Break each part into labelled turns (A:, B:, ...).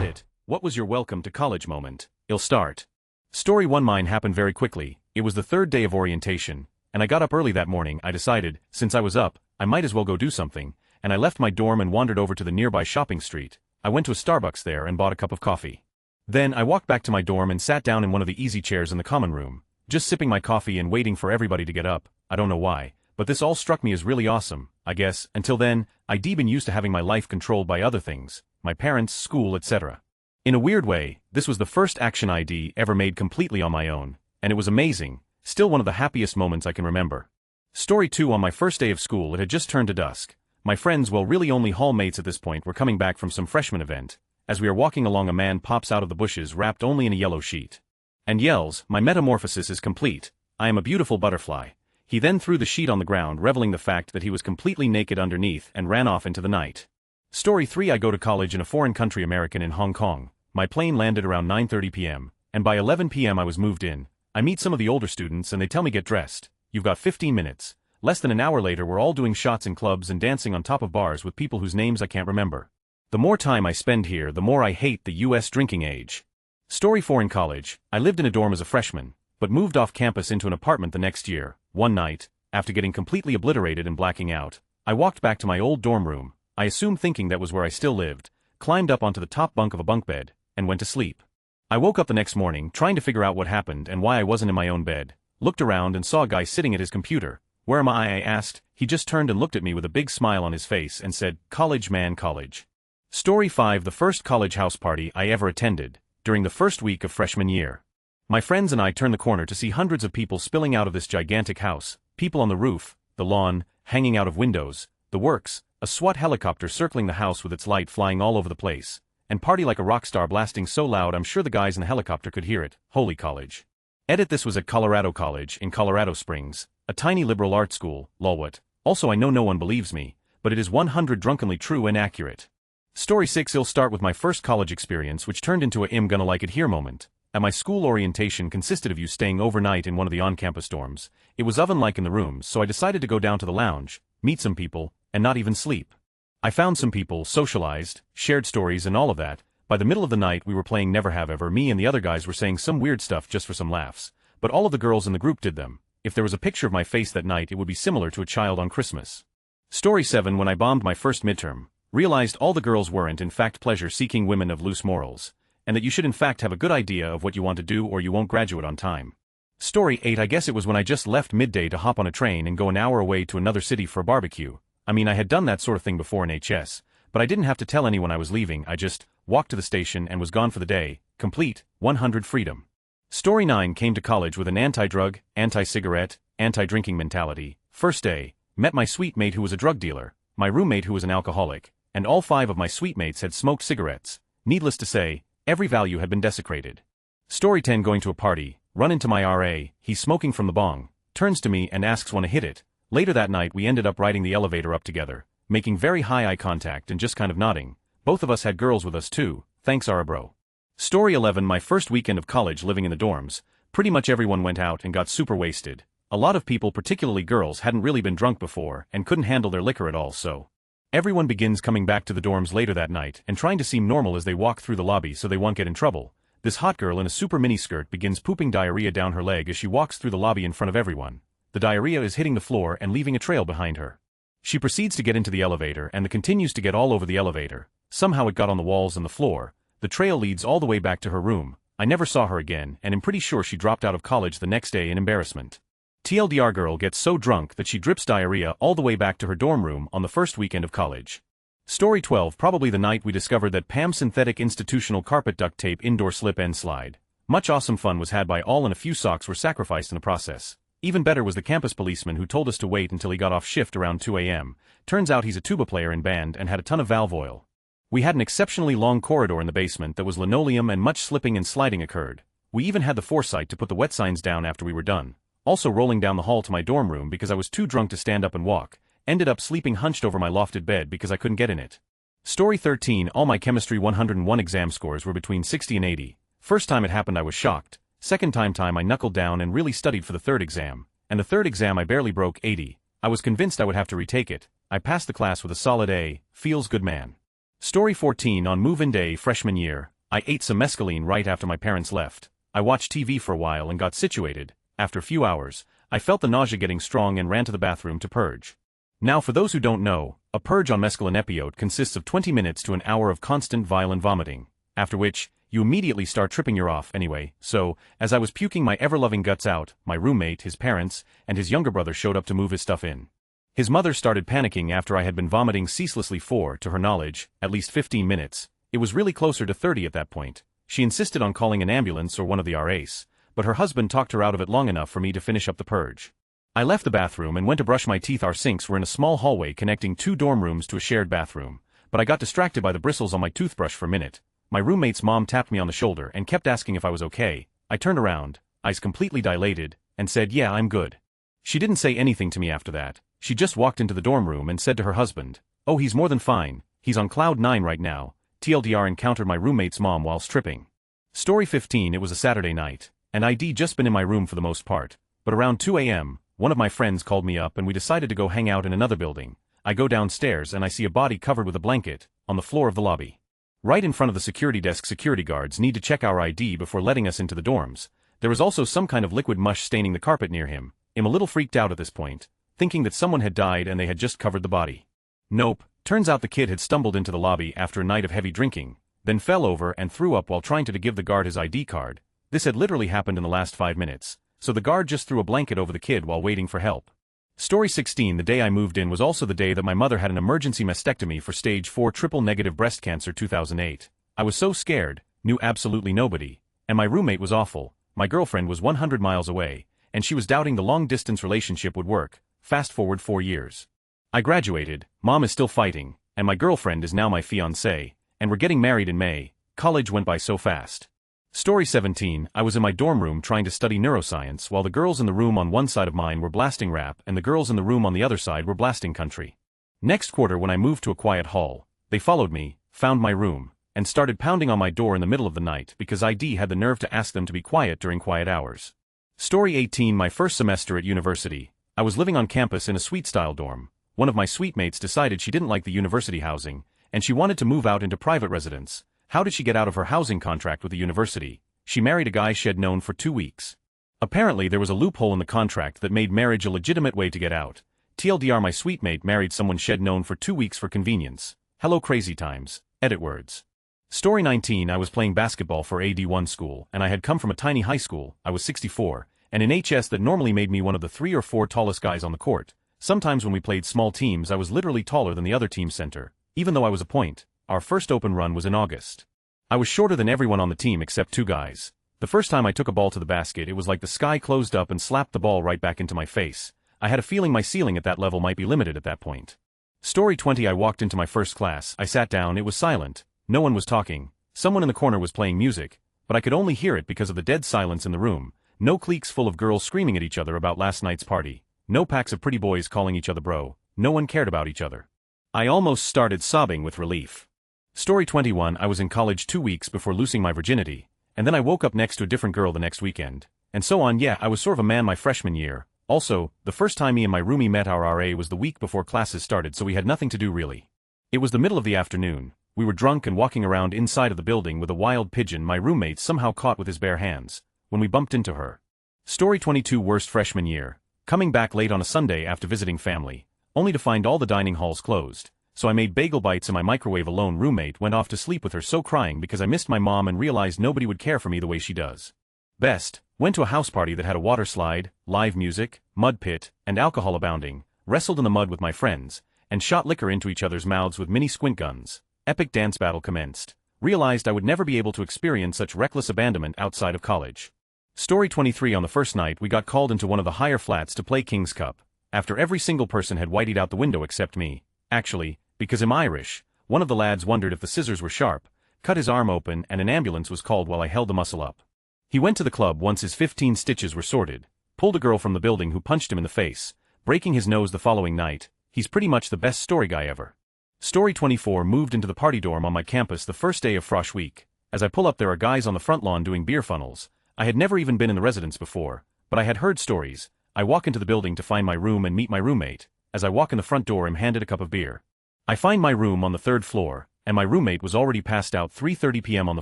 A: AskReddit, what was your welcome to college moment? I'll start. Story 1. Mine happened very quickly. It was the third day of orientation, and I got up early that morning. I decided, since I was up, I might as well go do something, and I left my dorm and wandered over to the nearby shopping street. I went to a Starbucks there and bought a cup of coffee. Then I walked back to my dorm and sat down in one of the easy chairs in the common room, just sipping my coffee and waiting for everybody to get up. I don't know why, but this all struck me as really awesome, I guess. Until then, I'd been used to having my life controlled by other things, my parents, school, etc. In a weird way, this was the first action I'd ever made completely on my own, and it was amazing, still one of the happiest moments I can remember. Story 2. On my first day of school, it had just turned to dusk. My friends, well really only hall mates at this point, were coming back from some freshman event. As we are walking along, a man pops out of the bushes wrapped only in a yellow sheet, and yells, "My metamorphosis is complete. I am a beautiful butterfly." He then threw the sheet on the ground, reveling the fact that he was completely naked underneath, and ran off into the night. Story 3. I go to college in a foreign country, American, in Hong Kong. My plane landed around 9:30 p.m., and by 11 p.m. I was moved in. I meet some of the older students and they tell me, "Get dressed. You've got 15 minutes. Less than an hour later, we're all doing shots in clubs and dancing on top of bars with people whose names I can't remember. The more time I spend here, the more I hate the US drinking age. Story 4. In college, I lived in a dorm as a freshman, but moved off campus into an apartment the next year. One night, after getting completely obliterated and blacking out, I walked back to my old dorm room. I assumed thinking that was where I still lived, climbed up onto the top bunk of a bunk bed, and went to sleep. I woke up the next morning trying to figure out what happened and why I wasn't in my own bed, looked around and saw a guy sitting at his computer. "Where am I?" I asked. He just turned and looked at me with a big smile on his face and said, "College, man, college." Story 5. The first college house party I ever attended, during the first week of freshman year. My friends and I turned the corner to see hundreds of people spilling out of this gigantic house, people on the roof, the lawn, hanging out of windows, the works, a SWAT helicopter circling the house with its light flying all over the place, and party like a rock star blasting so loud I'm sure the guys in the helicopter could hear it. Holy college. Edit. This was at Colorado College in Colorado Springs, a tiny liberal arts school, lolwhat. Also, I know no one believes me, but it is 100 drunkenly true and accurate. Story 6. I'll start with my first college experience, which turned into a "I'm gonna like it here" moment. At my school, orientation consisted of you staying overnight in one of the on-campus dorms. It was oven-like in the rooms, so I decided to go down to the lounge, meet some people, and not even sleep. I found some people, socialized, shared stories and all of that. By the middle of the night we were playing Never Have Ever. Me and the other guys were saying some weird stuff just for some laughs, but all of the girls in the group did them. If there was a picture of my face that night, it would be similar to a child on Christmas. Story 7. When I bombed my first midterm, realized all the girls weren't in fact pleasure-seeking women of loose morals, and that you should in fact have a good idea of what you want to do or you won't graduate on time. Story 8. I guess it was when I just left midday to hop on a train and go an hour away to another city for a barbecue. I mean, I had done that sort of thing before in HS, but I didn't have to tell anyone I was leaving. I just walked to the station and was gone for the day, complete, 100 freedom. Story 9. Came to college with an anti-drug, anti-cigarette, anti-drinking mentality. First day, met my suite mate who was a drug dealer, my roommate who was an alcoholic, and all 5 of my suite mates had smoked cigarettes. Needless to say, every value had been desecrated. Story 10. Going to a party, run into my RA, he's smoking from the bong, turns to me and asks wanna hit it. Later that night we ended up riding the elevator up together, making very high eye contact and just kind of nodding. Both of us had girls with us too, thanks Ara bro. Story 11. My first weekend of college living in the dorms, pretty much everyone went out and got super wasted. A lot of people, particularly girls, hadn't really been drunk before and couldn't handle their liquor at all, so everyone begins coming back to the dorms later that night and trying to seem normal as they walk through the lobby so they won't get in trouble. This hot girl in a super miniskirt begins pooping diarrhea down her leg as she walks through the lobby in front of everyone. The diarrhea is hitting the floor and leaving a trail behind her. She proceeds to get into the elevator and continues to get all over the elevator. Somehow it got on the walls and the floor. The trail leads all the way back to her room. I never saw her again and am pretty sure she dropped out of college the next day in embarrassment. TLDR. Girl gets so drunk that she drips diarrhea all the way back to her dorm room on the first weekend of college. Story 12. Probably the night we discovered that PAM synthetic institutional carpet duct tape indoor slip and slide. Much awesome fun was had by all and a few socks were sacrificed in the process. Even better was the campus policeman who told us to wait until he got off shift around 2 a.m. Turns out he's a tuba player in band and had a ton of valve oil. We had an exceptionally long corridor in the basement that was linoleum and much slipping and sliding occurred. We even had the foresight to put the wet signs down after we were done. Also rolling down the hall to my dorm room because I was too drunk to stand up and walk. Ended up sleeping hunched over my lofted bed because I couldn't get in it. Story 13. All my chemistry 101 exam scores were between 60 and 80. First time it happened I was shocked. Second time I knuckled down and really studied for the third exam. And the third exam I barely broke 80. I was convinced I would have to retake it. I passed the class with a solid A. Feels good, man. Story 14 On move-in day freshman year, I ate some mescaline right after my parents left. I watched TV for a while and got situated. After a few hours, I felt the nausea getting strong and ran to the bathroom to purge. Now for those who don't know, a purge on mescaline epiote consists of 20 minutes to an hour of constant violent vomiting, after which, you immediately start tripping your off anyway. So, as I was puking my ever-loving guts out, my roommate, his parents, and his younger brother showed up to move his stuff in. His mother started panicking after I had been vomiting ceaselessly for, to her knowledge, at least 15 minutes. It was really closer to 30 at that point. She insisted on calling an ambulance or one of the RAs, but her husband talked her out of it long enough for me to finish up the purge. I left the bathroom and went to brush my teeth. Our sinks were in a small hallway connecting 2 dorm rooms to a shared bathroom, but I got distracted by the bristles on my toothbrush for a minute. My roommate's mom tapped me on the shoulder and kept asking if I was okay. I turned around, eyes completely dilated, and said, "Yeah, I'm good." She didn't say anything to me after that. She just walked into the dorm room and said to her husband, "Oh, he's more than fine, he's on cloud 9 right now." TLDR encountered my roommate's mom while stripping. Story 15 It was a Saturday night, and I'd just been in my room for the most part, but around 2 a.m., one of my friends called me up and we decided to go hang out in another building. I go downstairs and I see a body covered with a blanket, on the floor of the lobby. Right in front of the security desk. Security guards need to check our ID before letting us into the dorms. There was also some kind of liquid mush staining the carpet near him. I'm a little freaked out at this point, thinking that someone had died and they had just covered the body. Nope, turns out the kid had stumbled into the lobby after a night of heavy drinking, then fell over and threw up while trying to give the guard his ID card. This had literally happened in the last 5 minutes, so the guard just threw a blanket over the kid while waiting for help. Story 16 The day I moved in was also the day that my mother had an emergency mastectomy for stage 4 triple-negative breast cancer 2008. I was so scared, knew absolutely nobody, and my roommate was awful. My girlfriend was 100 miles away, and she was doubting the long-distance relationship would work. Fast forward 4 years. I graduated, mom is still fighting, and my girlfriend is now my fiancé, and we're getting married in May. College went by so fast. Story 17 I was in my dorm room trying to study neuroscience while the girls in the room on one side of mine were blasting rap and the girls in the room on the other side were blasting country. Next quarter when I moved to a quiet hall, they followed me, found my room, and started pounding on my door in the middle of the night because ID had the nerve to ask them to be quiet during quiet hours. Story 18 My first semester at university. I was living on campus in a suite-style dorm. One of my suite mates decided she didn't like the university housing, and she wanted to move out into private residence. How did she get out of her housing contract with the university? She married a guy she had known for 2 weeks. Apparently there was a loophole in the contract that made marriage a legitimate way to get out. TLDR My suite mate married someone she'd known for 2 weeks for convenience. Hello crazy times. Edit words. Story 19 I was playing basketball for AD1 school, and I had come from a tiny high school. I was 64, and in HS that normally made me one of the 3 or 4 tallest guys on the court. Sometimes when we played small teams I was literally taller than the other team's center, even though I was a point. Our first open run was in August. I was shorter than everyone on the team except 2 guys. The first time I took a ball to the basket it was like the sky closed up and slapped the ball right back into my face. I had a feeling my ceiling at that level might be limited at that point. Story 20 I walked into my first class, I sat down, it was silent, no one was talking, someone in the corner was playing music, but I could only hear it because of the dead silence in the room. No cliques full of girls screaming at each other about last night's party. No packs of pretty boys calling each other bro. No one cared about each other. I almost started sobbing with relief. Story 21 I was in college 2 weeks before losing my virginity, and then I woke up next to a different girl the next weekend. And so on. Yeah, I was sort of a man my freshman year. Also, the first time me and my roomie met our RA was the week before classes started, so we had nothing to do really. It was the middle of the afternoon. We were drunk and walking around inside of the building with a wild pigeon my roommate somehow caught with his bare hands, when we bumped into her. Story 22 Worst freshman year. Coming back late on a Sunday after visiting family, only to find all the dining halls closed. So I made bagel bites in my microwave alone. Roommate went off to sleep with her, so crying because I missed my mom and realized nobody would care for me the way she does. Best, went to a house party that had a water slide, live music, mud pit, and alcohol abounding, wrestled in the mud with my friends, and shot liquor into each other's mouths with mini squint guns. Epic dance battle commenced. Realized I would never be able to experience such reckless abandonment outside of college. Story 23 On the first night we got called into one of the higher flats to play King's Cup, after every single person had whiteyed out the window except me. Actually, because I'm Irish, one of the lads wondered if the scissors were sharp, cut his arm open and an ambulance was called while I held the muscle up. He went to the club once his 15 stitches were sorted, pulled a girl from the building who punched him in the face, breaking his nose the following night. He's pretty much the best story guy ever. Story 24 Moved into the party dorm on my campus the first day of Frosh Week. As I pull up there are guys on the front lawn doing beer funnels. I had never even been in the residence before, but I had heard stories. I walk into the building to find my room and meet my roommate. As I walk in the front door I'm handed a cup of beer. I find my room on the 3rd floor, and my roommate was already passed out 3:30 p.m. on the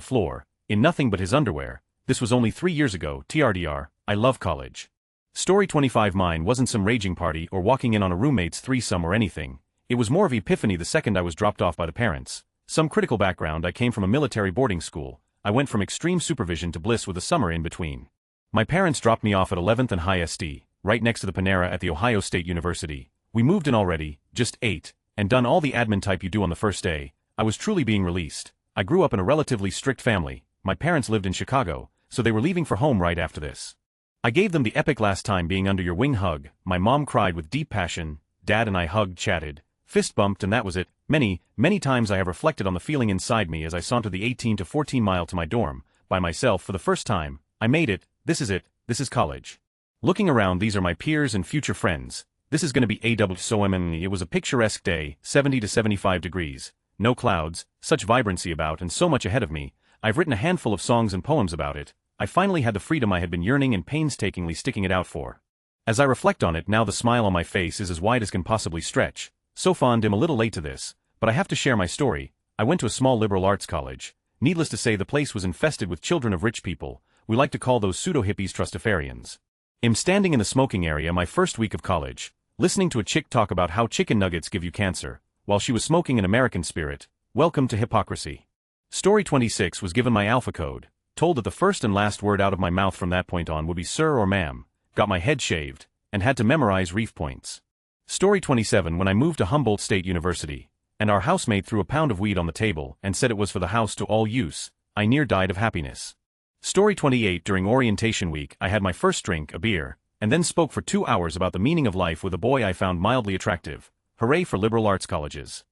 A: floor, in nothing but his underwear. This was only 3 years ago, TRDR, I love college. Story 25. Mine wasn't some raging party or walking in on a roommate's threesome or anything. It was more of an epiphany the second I was dropped off by the parents. Some critical background: I came from a military boarding school. I went from extreme supervision to bliss with a summer in between. My parents dropped me off at 11th and High SD, right next to the Panera at the Ohio State University. We moved in already, just 8, and done all the admin type you do on the first day. I was truly being released. I grew up in a relatively strict family. My parents lived in Chicago, so they were leaving for home right after this. I gave them the epic last time being under your wing hug. My mom cried with deep passion, Dad and I hugged, chatted, fist bumped, and that was it. Many, many times I have reflected on the feeling inside me as I sauntered the 18 to 14 mile to my dorm, by myself for the first time. I made it, this is it, this is college. Looking around, these are my peers and future friends. This is gonna be it was a picturesque day, 70 to 75 degrees. No clouds, such vibrancy about and so much ahead of me. I've written a handful of songs and poems about it. I finally had the freedom I had been yearning and painstakingly sticking it out for. As I reflect on it now, the smile on my face is as wide as can possibly stretch. So fond, I'm a little late to this, but I have to share my story. I went to a small liberal arts college. Needless to say, the place was infested with children of rich people. We like to call those pseudo-hippies trustafarians. I'm standing in the smoking area my first week of college, listening to a chick talk about how chicken nuggets give you cancer, while she was smoking an American Spirit. Welcome to hypocrisy. Story 26 was given my alpha code, told that the first and last word out of my mouth from that point on would be sir or ma'am, got my head shaved, and had to memorize reef points. Story 27. When I moved to Humboldt State University, and our housemate threw a pound of weed on the table and said it was for the house to all use, I near died of happiness. Story 28. During orientation week, I had my first drink, a beer, and then spoke for 2 hours about the meaning of life with a boy I found mildly attractive. Hooray for liberal arts colleges.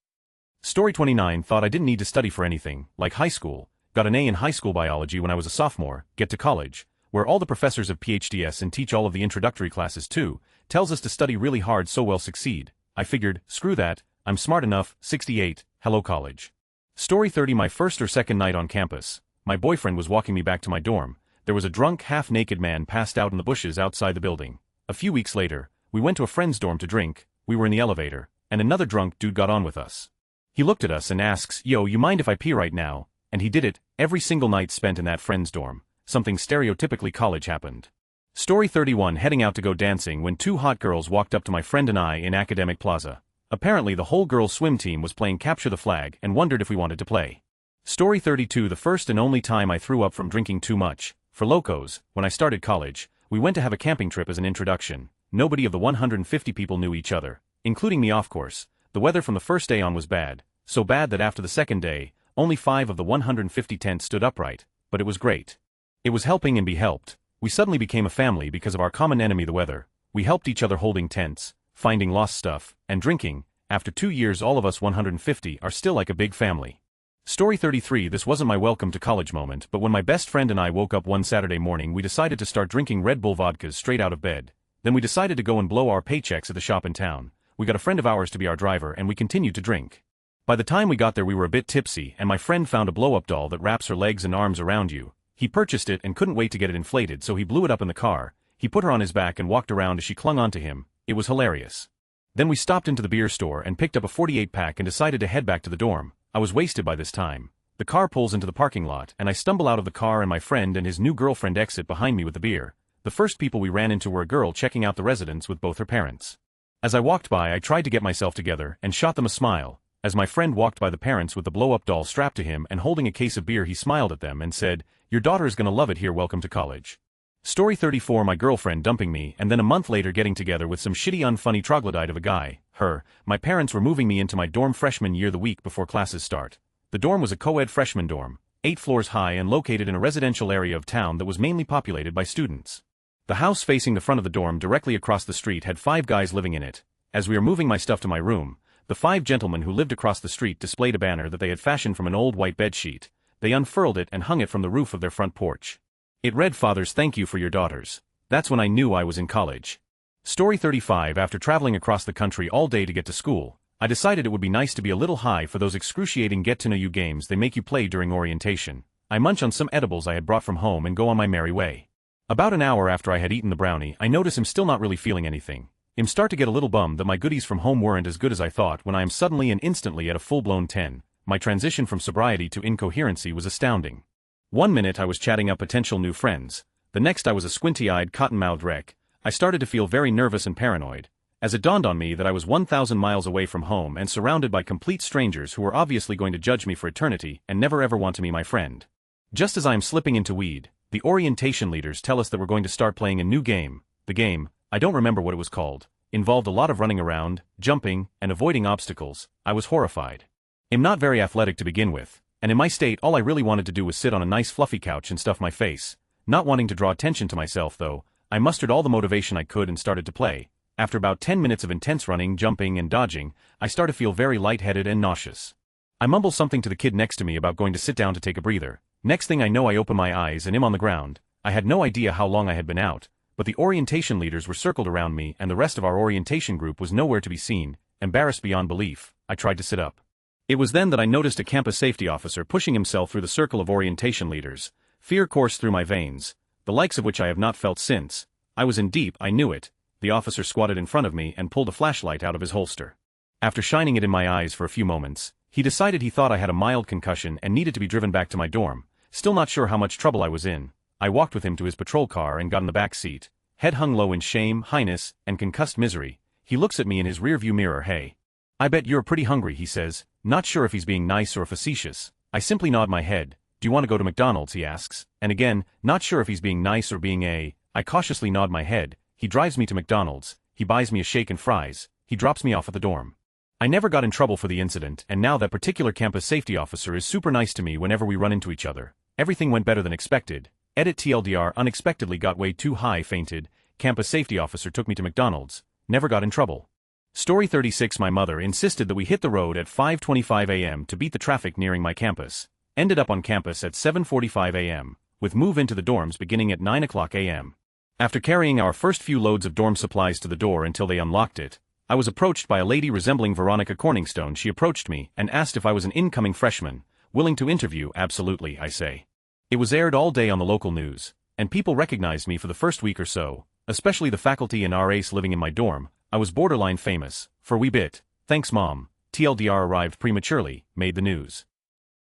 A: Story 29. Thought I didn't need to study for anything, like high school. Got an A in high school biology when I was a sophomore. Get to college, where all the professors have PhDs and teach all of the introductory classes too, tells us to study really hard so we'll succeed. I figured, screw that, I'm smart enough. 68, hello college. Story 30. My first or second night on campus. My boyfriend was walking me back to my dorm. There was a drunk, half-naked man passed out in the bushes outside the building. A few weeks later, we went to a friend's dorm to drink. We were in the elevator, and another drunk dude got on with us. He looked at us and asks, yo, you mind if I pee right now? And he did it. Every single night spent in that friend's dorm, something stereotypically college happened. Story 31. Heading out to go dancing when 2 hot girls walked up to my friend and I in Academic Plaza. Apparently the whole girls' swim team was playing Capture the Flag and wondered if we wanted to play. Story 32. The first and only time I threw up from drinking too much. For locos, when I started college, we went to have a camping trip as an introduction. Nobody of the 150 people knew each other, including me of course. The weather from the first day on was bad, so bad that after the second day, only 5 of the 150 tents stood upright, but it was great. It was helping and be helped. We suddenly became a family because of our common enemy, the weather. We helped each other holding tents, finding lost stuff, and drinking. After 2 years all of us 150 are still like a big family. Story 33. This wasn't my welcome to college moment, but when my best friend and I woke up one Saturday morning, we decided to start drinking Red Bull vodkas straight out of bed. Then we decided to go and blow our paychecks at the shop in town. We got a friend of ours to be our driver and we continued to drink. By the time we got there we were a bit tipsy and my friend found a blow-up doll that wraps her legs and arms around you. He purchased it and couldn't wait to get it inflated, so he blew it up in the car. He put her on his back and walked around as she clung onto him. It was hilarious. Then we stopped into the beer store and picked up a 48-pack and decided to head back to the dorm. I was wasted by this time. The car pulls into the parking lot and I stumble out of the car and my friend and his new girlfriend exit behind me with the beer. The first people we ran into were a girl checking out the residence with both her parents. As I walked by I tried to get myself together and shot them a smile. As my friend walked by the parents with the blow-up doll strapped to him and holding a case of beer, he smiled at them and said, "Your daughter is gonna love it here, welcome to college." Story 34. My girlfriend dumping me and then a month later getting together with some shitty unfunny troglodyte of a guy, her. My parents were moving me into my dorm freshman year the week before classes start. The dorm was a co-ed freshman dorm, 8 floors high and located in a residential area of town that was mainly populated by students. The house facing the front of the dorm directly across the street had 5 guys living in it. As we were moving my stuff to my room, the 5 gentlemen who lived across the street displayed a banner that they had fashioned from an old white bedsheet. They unfurled it and hung it from the roof of their front porch. It read, "Fathers, thank you for your daughters." That's when I knew I was in college. Story 35. After traveling across the country all day to get to school, I decided it would be nice to be a little high for those excruciating get-to-know-you games they make you play during orientation. I munch on some edibles I had brought from home and go on my merry way. About an hour after I had eaten the brownie, I notice I'm still not really feeling anything. I'm start to get a little bummed that my goodies from home weren't as good as I thought when I am suddenly and instantly at a full-blown 10. my transition from sobriety to incoherency was astounding. One minute I was chatting up potential new friends, the next I was a squinty-eyed, cotton-mouthed wreck. I started to feel very nervous and paranoid, as it dawned on me that I was 1,000 miles away from home and surrounded by complete strangers who were obviously going to judge me for eternity and never ever want to be my friend. Just as I am slipping into weed, the orientation leaders tell us that we're going to start playing a new game. The game, I don't remember what it was called, involved a lot of running around, jumping, and avoiding obstacles. I was horrified. I'm not very athletic to begin with, and in my state all I really wanted to do was sit on a nice fluffy couch and stuff my face. Not wanting to draw attention to myself though, I mustered all the motivation I could and started to play. After about 10 minutes of intense running, jumping, and dodging, I start to feel very lightheaded and nauseous. I mumble something to the kid next to me about going to sit down to take a breather. Next thing I know I open my eyes and am on the ground. I had no idea how long I had been out, but the orientation leaders were circled around me and the rest of our orientation group was nowhere to be seen. Embarrassed beyond belief, I tried to sit up. It was then that I noticed a campus safety officer pushing himself through the circle of orientation leaders. Fear coursed through my veins, the likes of which I have not felt since. I was in deep, I knew it. The officer squatted in front of me and pulled a flashlight out of his holster. After shining it in my eyes for a few moments, he decided he thought I had a mild concussion and needed to be driven back to my dorm. Still not sure how much trouble I was in, I walked with him to his patrol car and got in the back seat. Head hung low in shame, highness, and concussed misery. He looks at me in his rearview mirror. "Hey. I bet you're pretty hungry," he says, not sure if he's being nice or facetious. I simply nod my head. "Do you want to go to McDonald's?" he asks, and again, not sure if he's being nice or being I cautiously nod my head. He drives me to McDonald's, he buys me a shake and fries, he drops me off at the dorm. I never got in trouble for the incident, and now that particular campus safety officer is super nice to me whenever we run into each other. Everything went better than expected. Edit TLDR: unexpectedly got way too high, fainted. Campus safety officer took me to McDonald's. Never got in trouble. Story 36. My mother insisted that we hit the road at 5:25 a.m. to beat the traffic nearing my campus. Ended up on campus at 7:45 a.m., with move into the dorms beginning at 9 o'clock a.m. After carrying our first few loads of dorm supplies to the door until they unlocked it, I was approached by a lady resembling Veronica Corningstone. She approached me and asked if I was an incoming freshman, willing to interview. "Absolutely," I say. It was aired all day on the local news, and people recognized me for the first week or so, especially the faculty and RAs living in my dorm. I was borderline famous, for a wee bit. Thanks mom. TLDR: arrived prematurely, made the news.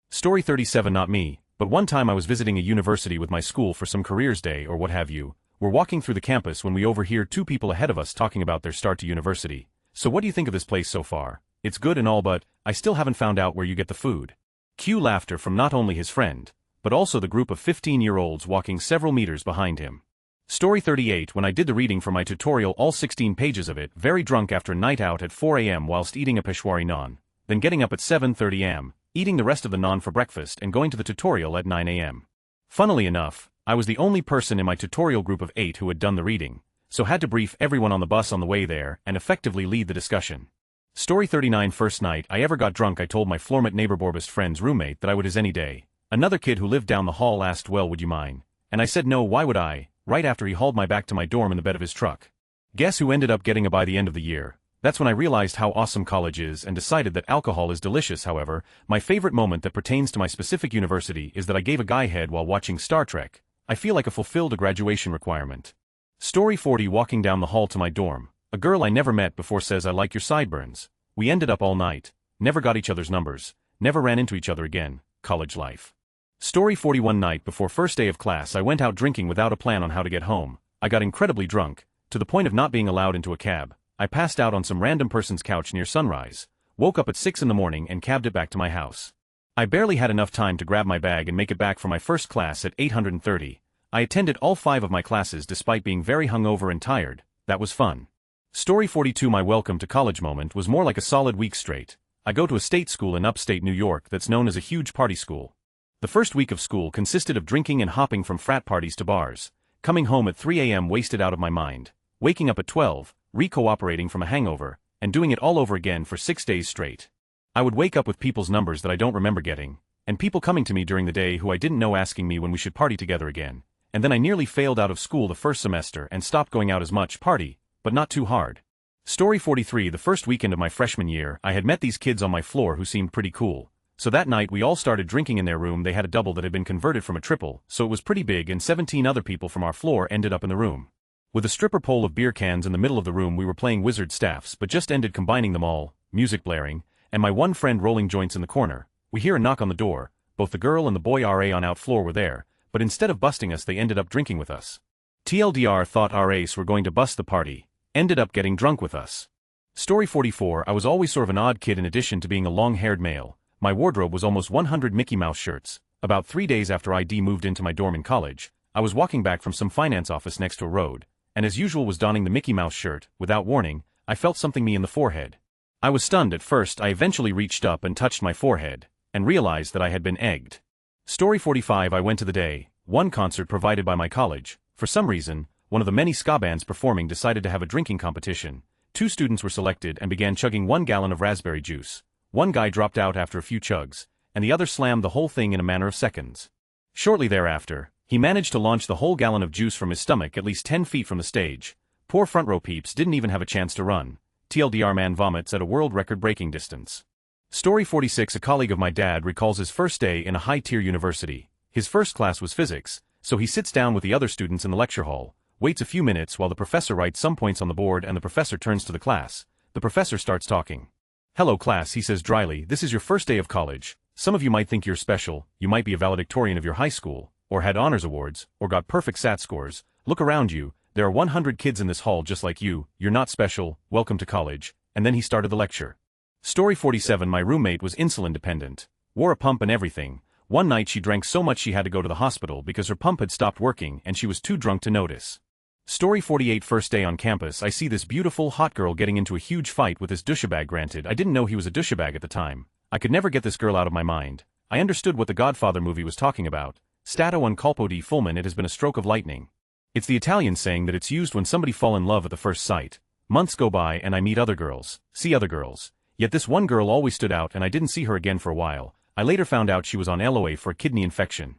A: Story 37. Not me, but one time I was visiting a university with my school for some careers day or what have you. We're walking through the campus when we overhear two people ahead of us talking about their start to university. "So what do you think of this place so far? It's good and all, but I still haven't found out where you get the food." Cue laughter from not only his friend, but also the group of 15-year-olds walking several meters behind him. Story 38. When I did the reading for my tutorial, all 16 pages of it, very drunk after a night out at 4 a.m. whilst eating a Peshwari naan, then getting up at 7:30 a.m., eating the rest of the naan for breakfast and going to the tutorial at 9 a.m. Funnily enough, I was the only person in my tutorial group of 8 who had done the reading, so had to brief everyone on the bus on the way there and effectively lead the discussion. Story 39. First night I ever got drunk, I told my floormate neighbor Borbist friend's roommate that I would his any day. Another kid who lived down the hall asked, "Well, would you mind?" And I said no, why would I, right after he hauled my back to my dorm in the bed of his truck. Guess who ended up getting a by the end of the year? That's when I realized how awesome college is and decided that alcohol is delicious. However, my favorite moment that pertains to my specific university is that I gave a guy head while watching Star Trek. I feel like I fulfilled a graduation requirement. Story 40. Walking down the hall to my dorm, a girl I never met before says, "I like your sideburns." We ended up all night, never got each other's numbers, never ran into each other again. College life. Story 41. Night before first day of class I went out drinking without a plan on how to get home. I got incredibly drunk, to the point of not being allowed into a cab. I passed out on some random person's couch near sunrise, woke up at 6 in the morning and cabbed it back to my house. I barely had enough time to grab my bag and make it back for my first class at 8:30. I attended all 5 of my classes despite being very hungover and tired. That was fun. Story 42. My welcome to college moment was more like a solid week straight. I go to a state school in upstate New York that's known as a huge party school. The first week of school consisted of drinking and hopping from frat parties to bars, coming home at 3 a.m. wasted out of my mind, waking up at 12, recooperating from a hangover, and doing it all over again for 6 days straight. I would wake up with people's numbers that I don't remember getting, and people coming to me during the day who I didn't know asking me when we should party together again, and then I nearly failed out of school the first semester and stopped going out as much, party, but not too hard. Story 43. The first weekend of my freshman year I had met these kids on my floor who seemed pretty cool, so that night we all started drinking in their room. They had a double that had been converted from a triple, so it was pretty big, and 17 other people from our floor ended up in the room. With a stripper pole of beer cans in the middle of the room we were playing wizard staffs but just ended combining them all, music blaring, and my one friend rolling joints in the corner, We hear a knock on the door. Both the girl and the boy RA on out floor were there, but instead of busting us they ended up drinking with us. TLDR thought RAs were going to bust the party, ended up getting drunk with us. Story 44. I was always sort of an odd kid in addition to being a long-haired male. My wardrobe was almost 100 Mickey Mouse shirts. About 3 days after ID moved into my dorm in college, I was walking back from some finance office next to a road, and as usual was donning the Mickey Mouse shirt. Without warning, I felt something me in the forehead. I was stunned at first. I eventually reached up and touched my forehead, and realized that I had been egged. Story 45. I went to the Day One concert provided by my college. For some reason, one of the many ska bands performing decided to have a drinking competition. 2 students were selected and began chugging 1 gallon of raspberry juice. One guy dropped out after a few chugs, and the other slammed the whole thing in a matter of seconds. Shortly thereafter, he managed to launch the whole gallon of juice from his stomach at least 10 feet from the stage. Poor front row peeps didn't even have a chance to run. TLDR man vomits at a world record-breaking distance. Story 46. A colleague of my dad recalls his first day in a high-tier university. His first class was physics, so he sits down with the other students in the lecture hall, waits a few minutes while the professor writes some points on the board and the professor turns to the class. The professor starts talking. "Hello class," he says dryly, "this is your first day of college. Some of you might think you're special, you might be a valedictorian of your high school, or had honors awards, or got perfect SAT scores. Look around you, there are 100 kids in this hall just like you, you're not special, welcome to college." And then he started the lecture. Story 47. My roommate was insulin dependent, wore a pump and everything. One night she drank so much she had to go to the hospital because her pump had stopped working and she was too drunk to notice. Story 48. First day on campus. I see this beautiful hot girl getting into a huge fight with this douchebag. Granted, I didn't know he was a douchebag at the time. I could never get this girl out of my mind. I understood what the Godfather movie was talking about. Stato un colpo di fulmen. It has been a stroke of lightning. It's the Italian saying that it's used when somebody fall in love at the first sight. Months go by and I meet other girls, see other girls. Yet this one girl always stood out and I didn't see her again for a while. I later found out she was on LOA for a kidney infection.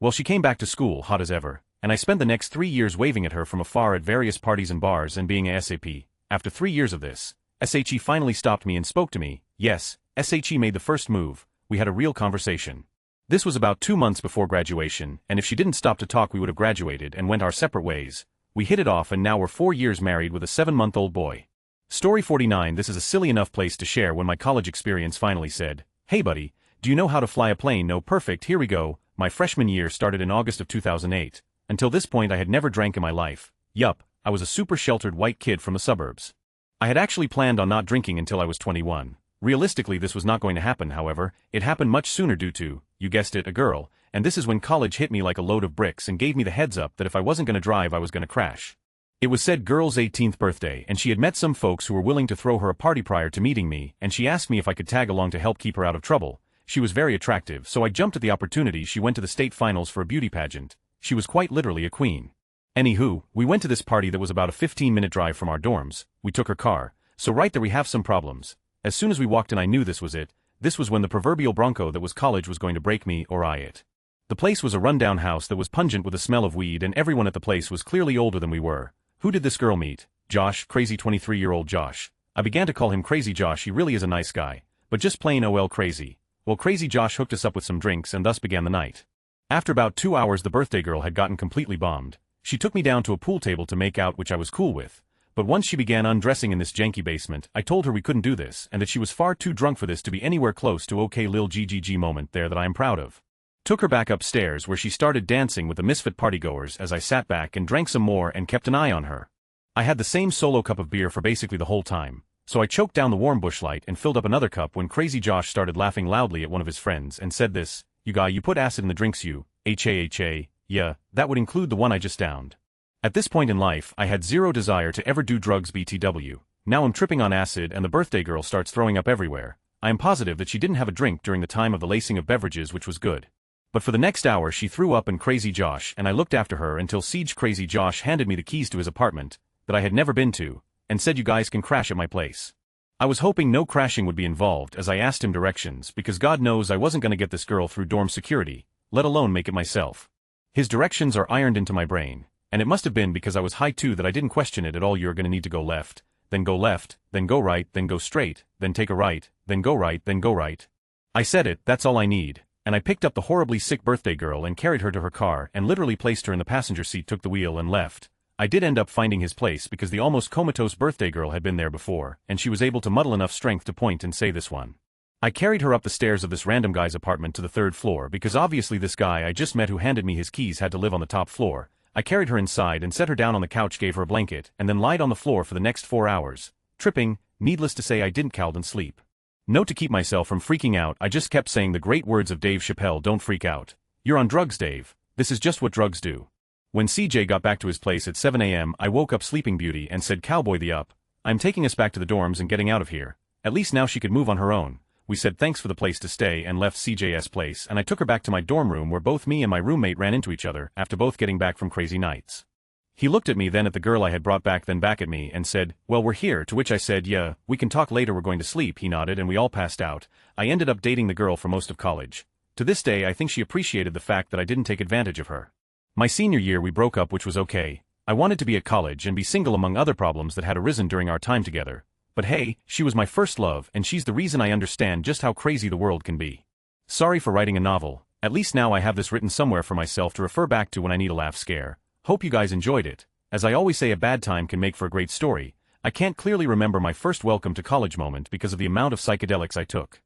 A: Well, she came back to school hot as ever, and I spent the next 3 years waving at her from afar at various parties and bars and being a SAP. After 3 years of this, SHE finally stopped me and spoke to me. Yes, SHE made the first move. We had a real conversation. This was about 2 months before graduation, and if she didn't stop to talk we would have graduated and went our separate ways. We hit it off and now we're 4 years married with a 7-month-old boy. Story 49. This is a silly enough place to share when my college experience finally said, "Hey buddy, do you know how to fly a plane?" No, perfect, here we go. My freshman year started in August of 2008. Until this point I had never drank in my life. Yup, I was a super sheltered white kid from the suburbs. I had actually planned on not drinking until I was 21. Realistically this was not going to happen, however. It happened much sooner due to, you guessed it, a girl, and this is when college hit me like a load of bricks and gave me the heads up that if I wasn't gonna drive I was gonna crash. It was said girl's 18th birthday and she had met some folks who were willing to throw her a party prior to meeting me, and she asked me if I could tag along to help keep her out of trouble. She was very attractive, so I jumped at the opportunity. She went to the state finals for a beauty pageant. She was quite literally a queen. Anywho, we went to this party that was about a 15-minute drive from our dorms. We took her car, so right there we have some problems. As soon as we walked in I knew this was it. This was when the proverbial bronco that was college was going to break me or I it. The place was a rundown house that was pungent with the smell of weed, and everyone at the place was clearly older than we were. Who did this girl meet? Josh, crazy 23-year-old Josh. I began to call him Crazy Josh. He really is a nice guy, but just plain OL crazy. Well, Crazy Josh hooked us up with some drinks and thus began the night. After about 2 hours the birthday girl had gotten completely bombed. She took me down to a pool table to make out, which I was cool with. But once she began undressing in this janky basement, I told her we couldn't do this and that she was far too drunk for this to be anywhere close to okay lil GGG moment there that I am proud of. Took her back upstairs where she started dancing with the misfit partygoers as I sat back and drank some more and kept an eye on her. I had the same solo cup of beer for basically the whole time, so I choked down the warm Busch Light and filled up another cup when Crazy Josh started laughing loudly at one of his friends and said this, "You guy, you put acid in the drinks you, ha, yeah, that would include the one I just downed." At this point in life I had zero desire to ever do drugs BTW. Now I'm tripping on acid and the birthday girl starts throwing up everywhere. I am positive that she didn't have a drink during the time of the lacing of beverages, which was good. But for the next hour she threw up, and Crazy Josh and I looked after her until Siege Crazy Josh handed me the keys to his apartment, that I had never been to, and said you guys can crash at my place. I was hoping no crashing would be involved as I asked him directions because God knows I wasn't gonna get this girl through dorm security, let alone make it myself. His directions are ironed into my brain, and it must have been because I was high too that I didn't question it at all. You're gonna need to go left, then go left, then go right, then go straight, then take a right, then go right, then go right. I said it, that's all I need, and I picked up the horribly sick birthday girl and carried her to her car and literally placed her in the passenger seat, took the wheel and left. I did end up finding his place because the almost comatose birthday girl had been there before, and she was able to muddle enough strength to point and say this one. I carried her up the stairs of this random guy's apartment to the third floor because obviously this guy I just met who handed me his keys had to live on the top floor. I carried her inside and set her down on the couch, gave her a blanket, and then lied on the floor for the next 4 hours. Tripping, needless to say I didn't count sleep. Note to keep myself from freaking out, I just kept saying the great words of Dave Chappelle, don't freak out. You're on drugs, Dave. This is just what drugs do. When CJ got back to his place at 7 a.m. I woke up Sleeping Beauty and said, cowboy the up. I'm taking us back to the dorms and getting out of here. At least now she could move on her own. We said thanks for the place to stay and left CJ's place, and I took her back to my dorm room where both me and my roommate ran into each other after both getting back from crazy nights. He looked at me, then at the girl I had brought back, then back at me and said, well, we're here, to which I said, yeah, we can talk later, we're going to sleep. He nodded and we all passed out. I ended up dating the girl for most of college. To this day I think she appreciated the fact that I didn't take advantage of her. My senior year we broke up, which was okay. I wanted to be at college and be single among other problems that had arisen during our time together. But hey, she was my first love and she's the reason I understand just how crazy the world can be. Sorry for writing a novel, at least now I have this written somewhere for myself to refer back to when I need a laugh scare. Hope you guys enjoyed it. As I always say, a bad time can make for a great story. I can't clearly remember my first welcome to college moment because of the amount of psychedelics I took.